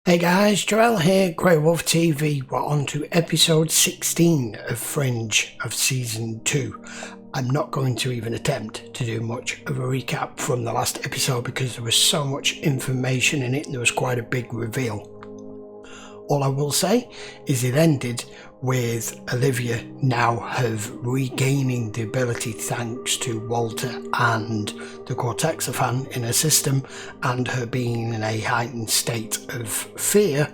Hey guys, Joel here, Greywolf TV. We're on to episode 16 of Fringe of season 2. I'm not going to even attempt to do much of a recap from the last episode because there was so much information in it and there was quite a big reveal. All I will say is it ended with Olivia now regaining the ability thanks to Walter and the Cortexophan in her system, and her being in a heightened state of fear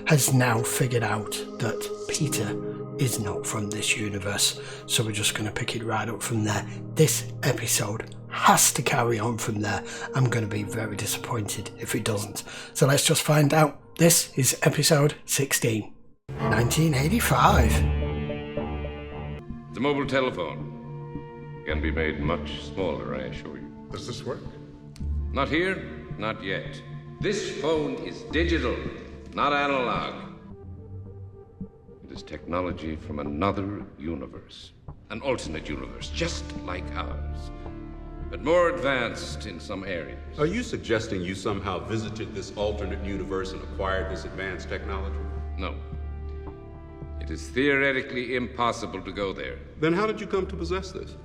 has now figured out that Peter is not from this universe. So we're just going to pick it right up from there. This episode has to carry on from there. I'm going to be very disappointed if it doesn't. So let's just find out. This is episode 16, 1985. The mobile telephone can be made much smaller, I assure you. Does this work? Not here, not yet. This phone is digital, not analog. It is technology from another universe, an alternate universe, just like ours, but more advanced in some areas. Are you suggesting you somehow visited this alternate universe and acquired this advanced technology? No. It is theoretically impossible to go there. Then how did you come to possess this?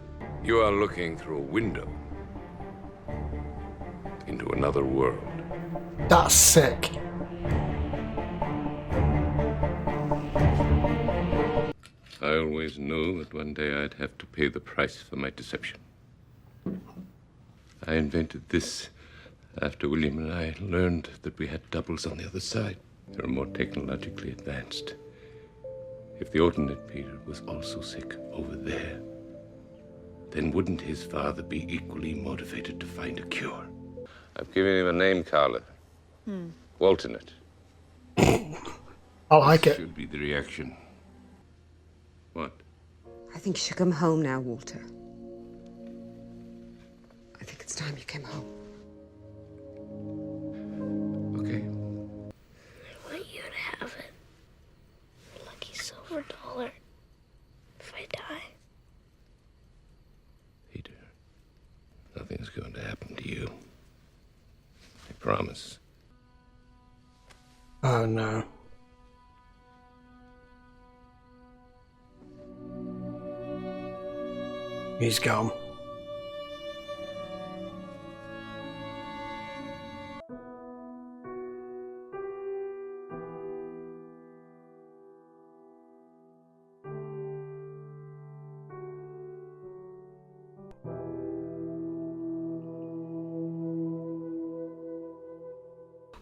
You are looking through a window into another world. That's sick. I always knew that one day I'd have to pay the price for my deception. I invented this after William and I learned that we had doubles on the other side. They were more technologically advanced. If the alternate Peter was also sick over there, then wouldn't his father be equally motivated to find a cure? I've given him a name, Carla. Alternate. I like it. Should be the reaction. What? I think you should come home now, Walter. I think it's time you came home. Okay. I want you to have it. Your lucky silver dollar. If I die. Peter, nothing's going to happen to you. I promise. Oh no. He's gone.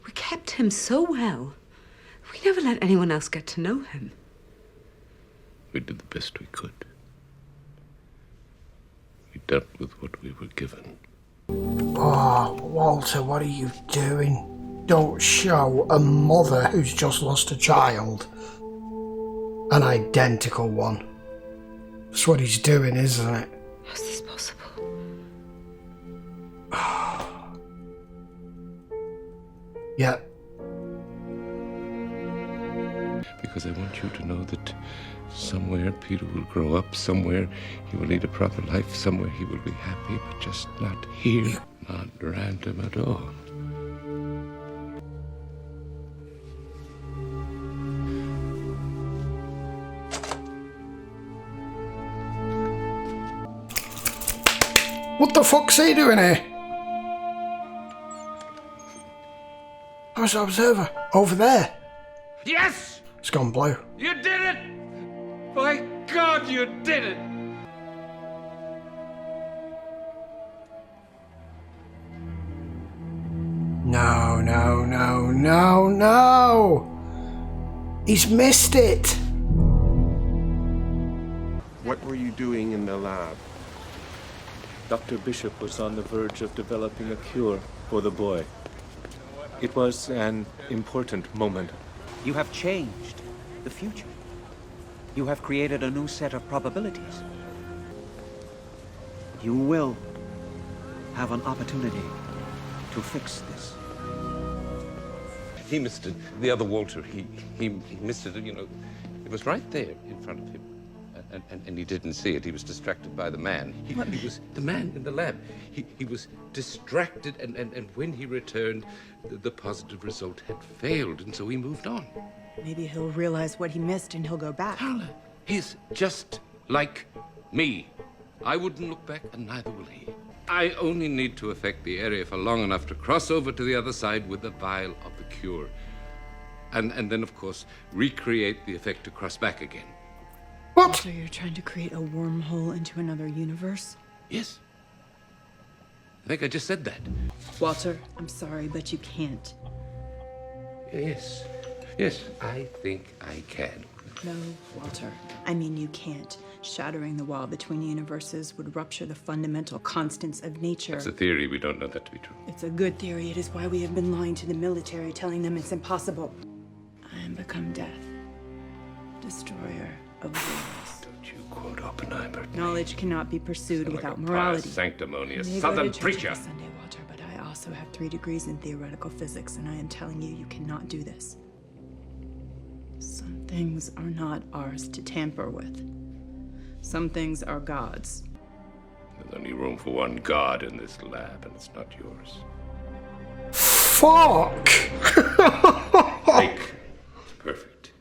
We kept him so well. We never let anyone else get to know him. We did the best we could. We dealt with what we were given. Oh, Walter, what are you doing? Don't show a mother who's just lost a child an identical one. That's what he's doing, isn't it? How's this possible? Yeah. Because I want you to know that somewhere Peter will grow up, somewhere he will lead a proper life, somewhere he will be happy, but just not here. Not random at all. What the fuck's he doing here? How's the observer? Over there. Yes! It's gone blue. You did it! My God, you did it! No, no, no, no, no! He's missed it! What were you doing in the lab? Dr. Bishop was on the verge of developing a cure for the boy. It was an important moment. You have changed the future. You have created a new set of probabilities. You will have an opportunity to fix this. He missed it. The other Walter, he missed it, you know. It was right there in front of him. And he didn't see it. He was distracted by the man. He was the man in the lab. He was distracted, and when he returned, the positive result had failed, and so he moved on. Maybe he'll realize what he missed and he'll go back. Carla, he's just like me. I wouldn't look back, and neither will he. I only need to affect the area for long enough to cross over to the other side with the vial of the cure. And then, of course, recreate the effect to cross back again. What? So you're trying to create a wormhole into another universe? Yes. I think I just said that. Walter, I'm sorry, but you can't. Yes, I think I can. No, Walter. I mean, you can't. Shattering the wall between universes would rupture the fundamental constants of nature. It's a theory. We don't know that to be true. It's a good theory. It is why we have been lying to the military, telling them it's impossible. I am become death, destroyer of worlds. Don't you quote Oppenheimer? Knowledge cannot be pursued Sound without like a morality. pious, sanctimonious You may southern go to church preacher. every Sunday, Walter, but I also have 3 degrees in theoretical physics, and I am telling you, you cannot do this. Some things are not ours to tamper with. Some things are God's. There's only room for one God in this lab, and it's not yours. Fuck! Fake. It's perfect.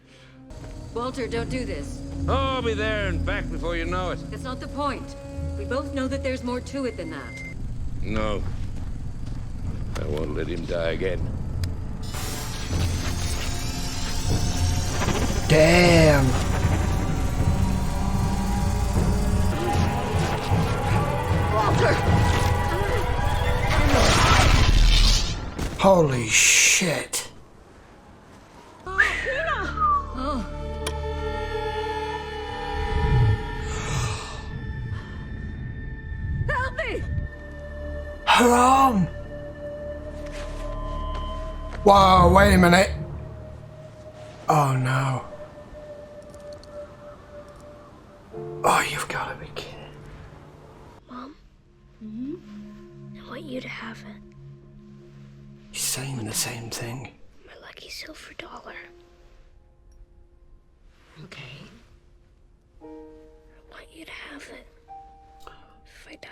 Walter, don't do this. Oh, I'll be there and back before you know it. That's not the point. We both know that there's more to it than that. No. I won't let him die again. Damn. Holy shit. Help me! Her arm. Whoa, wait a minute. Oh no. Oh, you've got to be kidding. Mom? I want you to have it. He's saying the same thing. My lucky silver dollar. Okay. I want you to have it. If I die.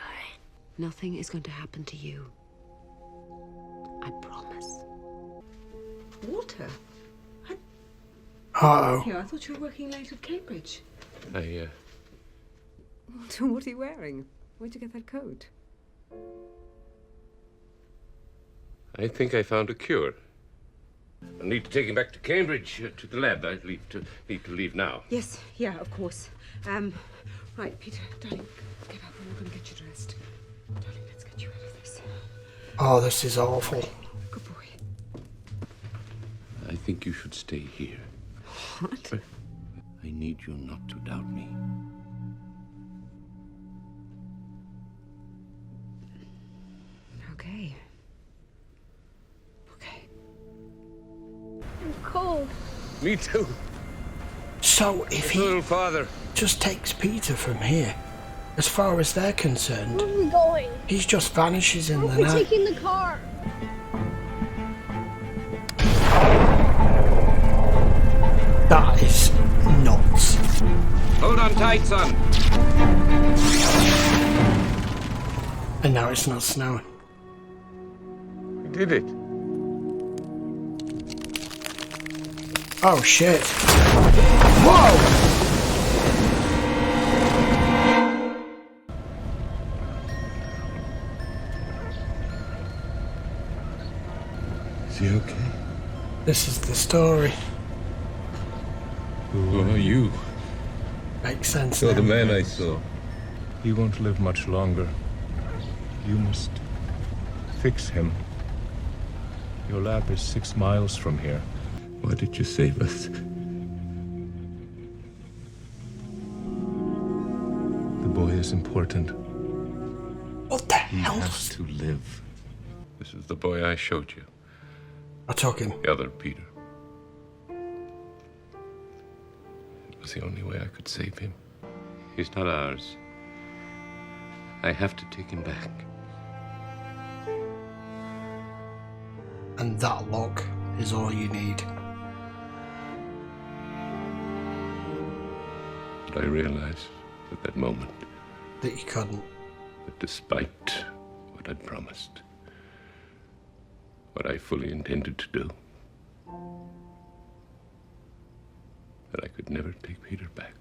Nothing is going to happen to you. I promise. Walter? Uh-oh. Here, I thought you were working late at Cambridge. I, Walter, what are you wearing? Where'd you get that coat? I think I found a cure. I need to take him back to Cambridge, to the lab. I need to leave now. Yes, yeah, of course. Right, Peter, darling, get up and we're going to get you dressed. Darling, let's get you out of this. Oh, this is awful. Good boy. I think you should stay here. What? I need you not to doubt me. Okay. Okay. I'm cold. Me too. So if he Little father. just takes Peter from here, as far as they're concerned, Where are we going? he just vanishes in the We're night. taking the car. That is nuts. Hold on tight, son. And now it's not snowing. We did it. Oh shit. Whoa! Is he okay? This is the story. Who are you? Makes sense You're now. the man I saw. He won't live much longer. You must fix him. Your lab is 6 miles from here. Why did you save us? The boy is important. What the He hell? has to live. This is the boy I showed you. I took him. The other Peter. It was the only way I could save him. He's not ours. I have to take him back. And that look is all you need. But I realized at that moment that you couldn't. That despite what I'd promised, what I fully intended to do, that I could never take Peter back.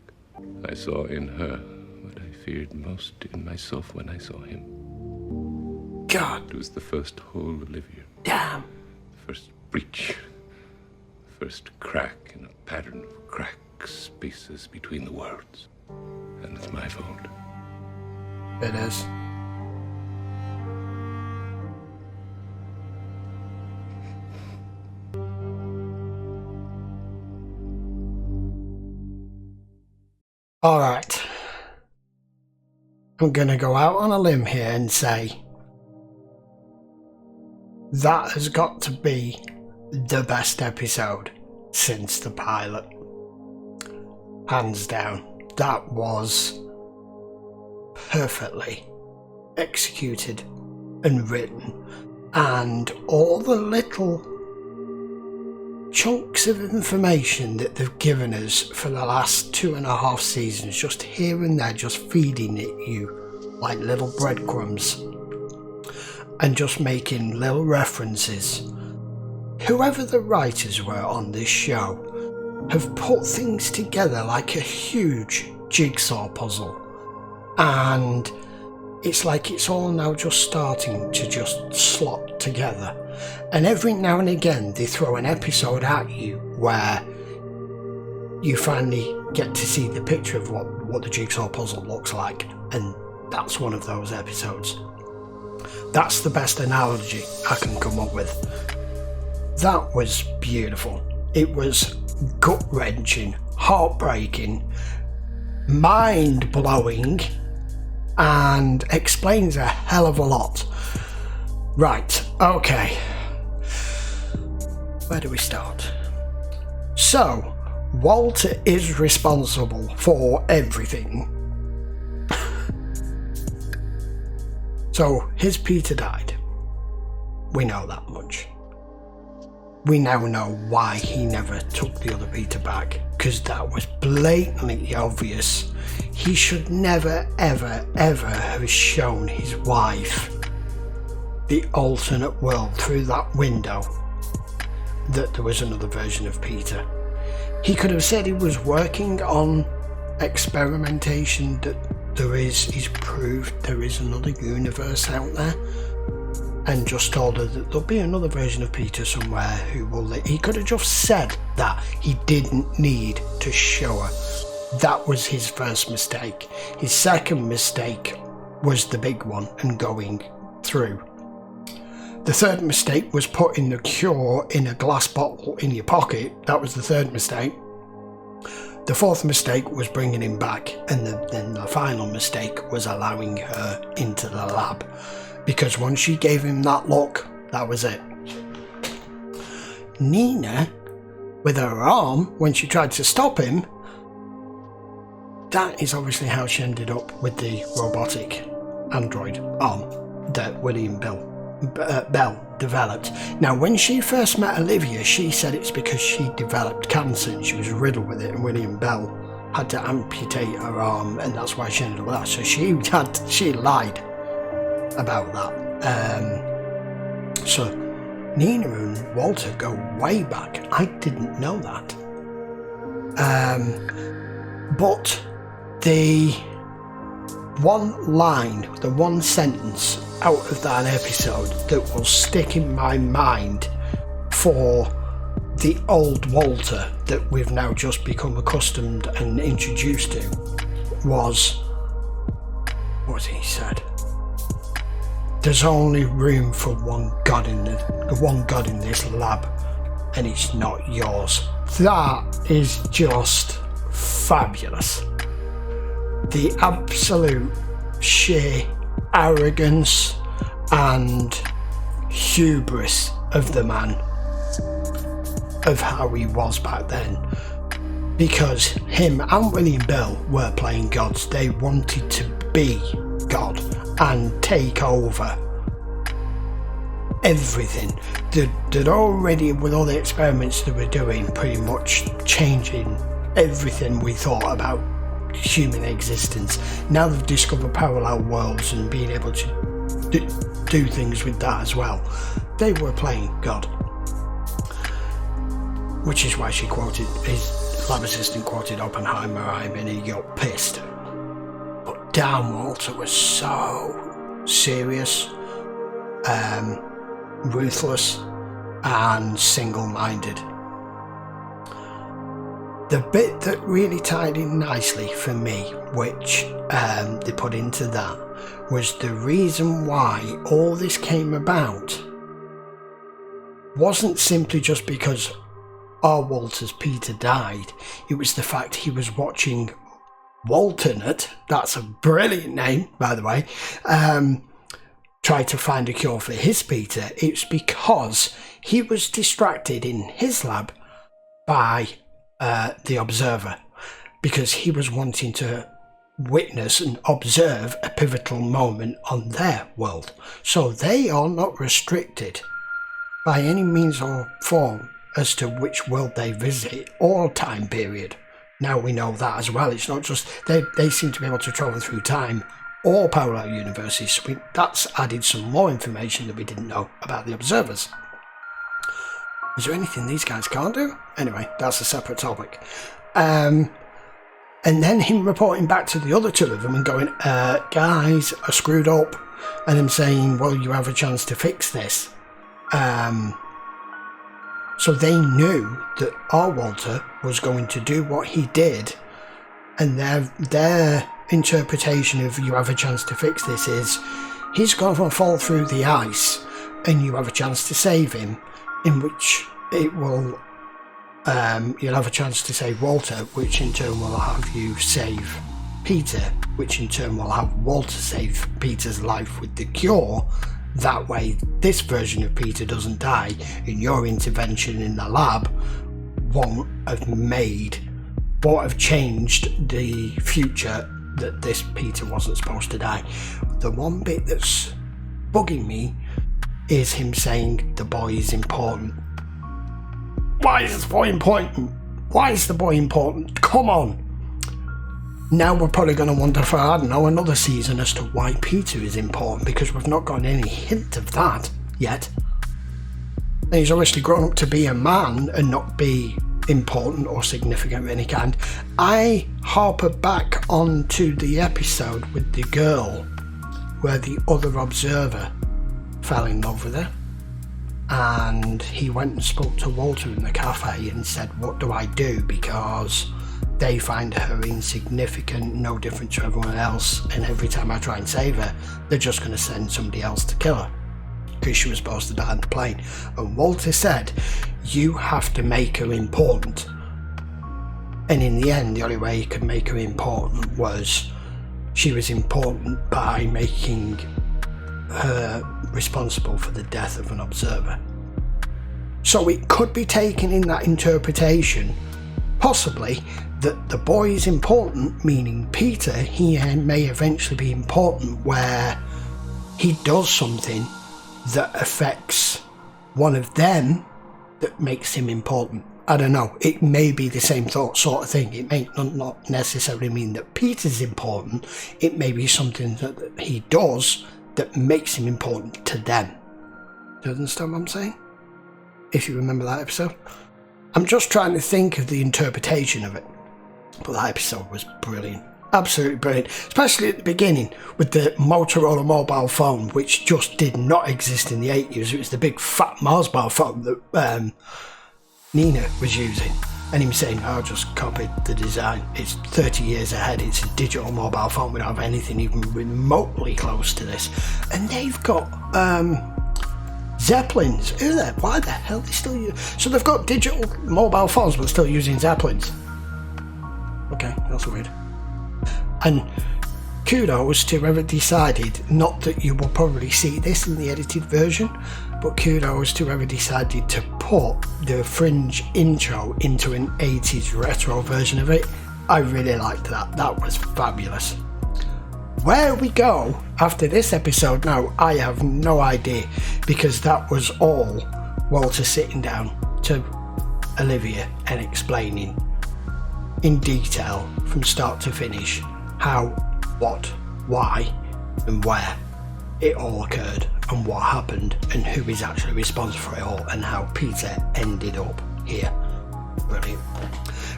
I saw in her what I feared most in myself when I saw him. God. It was the first hole, Olivia. Damn. The first breach. The first crack in a pattern of crack spaces between the worlds. And it's my fault. It is. All right. I'm going to go out on a limb here and say that has got to be the best episode since the pilot. Hands down. That was perfectly executed and written, and all the little chunks of information that they've given us for the last 2.5 seasons, just here and there, just feeding it you like little breadcrumbs and just making little references. Whoever the writers were on this show have put things together like a huge jigsaw puzzle, and it's like it's all now just starting to just slot together. And every now and again they throw an episode at you where you finally get to see the picture of what the jigsaw puzzle looks like, and that's one of those episodes. That's the best analogy I can come up with. That was beautiful. It was gut-wrenching, heartbreaking, mind-blowing, and explains a hell of a lot. Right, okay. Where do we start? So, Walter is responsible for everything. So, his Peter died. We know that much. We now know why he never took the other Peter back, because that was blatantly obvious. He should never, ever, ever have shown his wife the alternate world through that window that there was another version of Peter. He could have said he was working on experimentation, that he's proved there is another universe out there, and just told her that there'll be another version of Peter somewhere who will... He could have just said that. He didn't need to show her. That was his first mistake. His second mistake was the big one and going through. The third mistake was putting the cure in a glass bottle in your pocket. That was the third mistake. The fourth mistake was bringing him back, and then the final mistake was allowing her into the lab. Because once she gave him that look, that was it. Nina, with her arm, when she tried to stop him, that is obviously how she ended up with the robotic android arm that William Bell developed. Now, when she first met Olivia, she said it's because she developed cancer and she was riddled with it, and William Bell had to amputate her arm, and that's why she ended up with that. So she lied about that. So Nina and Walter go way back. I didn't know that. But the one line, the one sentence out of that episode that will stick in my mind for the old Walter that we've now just become accustomed and introduced to was what he said. There's only room for one God in this lab, and it's not yours. That is just fabulous. The absolute sheer arrogance and hubris of the man, of how he was back then. Because him and William Bell were playing gods. They wanted to be God and take over everything. They'd already, with all the experiments they were doing, pretty much changing everything we thought about human existence. Now they've discovered parallel worlds and being able to do things with that as well. They were playing God. Which is why she quoted, his lab assistant quoted Oppenheimer, and he got pissed. But damn, Walter was so serious, ruthless, and single-minded. The bit that really tied in nicely for me, which they put into that, was the reason why all this came about wasn't simply just because our Walter's Peter died. It was the fact he was watching Walternate, that's a brilliant name, by the way, try to find a cure for his Peter. It's because he was distracted in his lab by the Observer, because he was wanting to witness and observe a pivotal moment on their world. So they are not restricted by any means or form as to which world they visit or time period. Now we know that as well. It's not just they seem to be able to travel through time or parallel universes. So that's added some more information that we didn't know about the Observers. Is there anything these guys can't do? Anyway, that's a separate topic. And then him reporting back to the other two of them and going, guys, I screwed up. And them saying, well, you have a chance to fix this. So they knew that our Walter was going to do what he did. And their interpretation of you have a chance to fix this is he's going to fall through the ice and you have a chance to save him, in which it will you'll have a chance to save Walter, which in turn will have you save Peter, which in turn will have Walter save Peter's life with the cure. That way this version of Peter doesn't die, and your intervention in the lab won't have changed the future that this Peter wasn't supposed to die. The one bit that's bugging me is him saying the boy is important. Why is this boy important? Why is the boy important? Come on! Now we're probably going to wonder for, I don't know, another season as to why Peter is important, because we've not gotten any hint of that yet. And he's obviously grown up to be a man and not be important or significant of any kind. I harper back onto the episode with the girl where the other Observer fell in love with her, and he went and spoke to Walter in the cafe and said, what do I do, because they find her insignificant, no different to everyone else, and every time I try and save her, they're just going to send somebody else to kill her because she was supposed to die on the plane. And Walter said, you have to make her important. And in the end, the only way he could make her important was she was important by making her responsible for the death of an Observer. So it could be taken in that interpretation, possibly, that the boy is important, meaning Peter, he may eventually be important where he does something that affects one of them that makes him important. I don't know, it may be the same sort of thing. It may not necessarily mean that Peter's important. It may be something that he does that makes him important to them. Do you understand what I'm saying? If you remember that episode. I'm just trying to think of the interpretation of it. But that episode was brilliant. Absolutely brilliant. Especially at the beginning with the Motorola mobile phone, which just did not exist in the 80s. It was the big fat mobile phone that Nina was using. And him saying, I just copied the design. It's 30 years ahead. It's a digital mobile phone. We don't have anything even remotely close to this. And they've got Zeppelins. Who there? Why the hell are they still using? So they've got digital mobile phones but still using Zeppelins. Okay, that's weird. And kudos to whoever decided, not that you will probably see this in the edited version, but kudos to whoever decided to put the Fringe intro into an 80s retro version of it. I really liked that. That was fabulous. Where we go after this episode now, I have no idea, because that was all Walter sitting down to Olivia and explaining in detail from start to finish how, what, why and where it all occurred and what happened and who is actually responsible for it all and how Peter ended up here. Brilliant.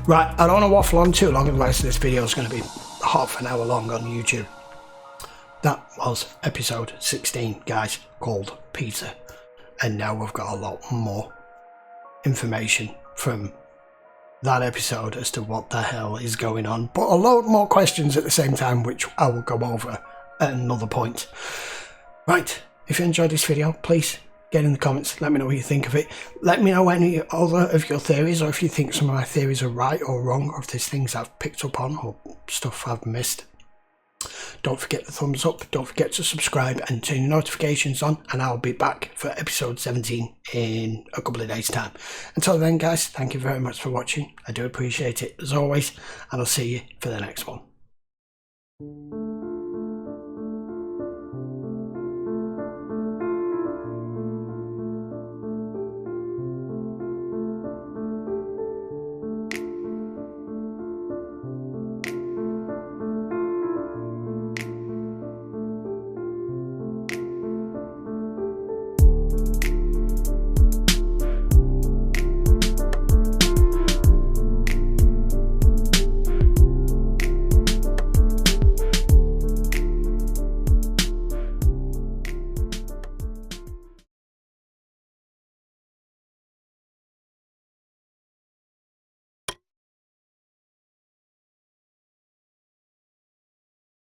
Right, I don't want to waffle on too long, otherwise this video is going to be half an hour long on YouTube. That was episode 16, guys, called Peter. And now we've got a lot more information from that episode as to what the hell is going on, but a load more questions at the same time, which I will go over at another point. Right, if you enjoyed this video, please get in the comments, let me know what you think of it. Let me know any other of your theories, or if you think some of my theories are right or wrong, or if there's things I've picked up on or stuff I've missed. Don't forget the thumbs up, don't forget to subscribe and turn your notifications on, and I'll be back for episode 17 in a couple of days time. Until then guys, thank you very much for watching, I do appreciate it as always, and I'll see you for the next one.